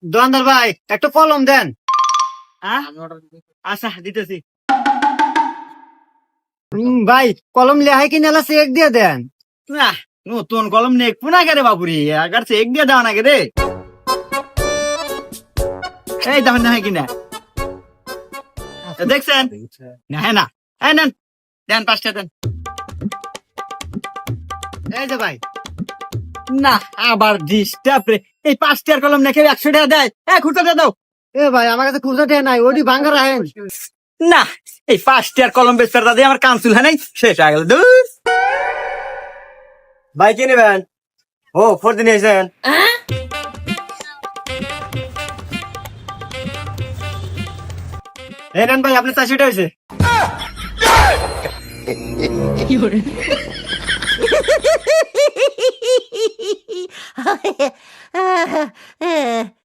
দোকানদার ভাই একটা কলম দেন। আচ্ছা দিতেছি। ভাই কলম লেহাই কিনে এলা চেক দিয়ে দেন। না নতুন কলম নেই পুনা গে রে বাপুরি আগার চেক দিয়ে দেওয়া নাকি রে এই দেখেন না কিনা দেখছেন না হ্যাঁ না এই নেন দেন 5টা দেন এই যে ভাই না আবার ডিস্টার্ব রে এই 5টার কলম নাকি 100 টাকা দেয় খুঁটাটা দাও এ ভাই আমার কাছে খুচরা টাকা নাই, ওটি ভাঙ্গা রাখেন। না এই 5টার কলম বেচার দাদা আমার কান চুল নাই শেষ হয়ে গেল দূর ভাই কি নেবেন? ও ফোর দিন এসেছেন। এই নেন ভাই আপনি 400 টাকা হয়েছে। Ah,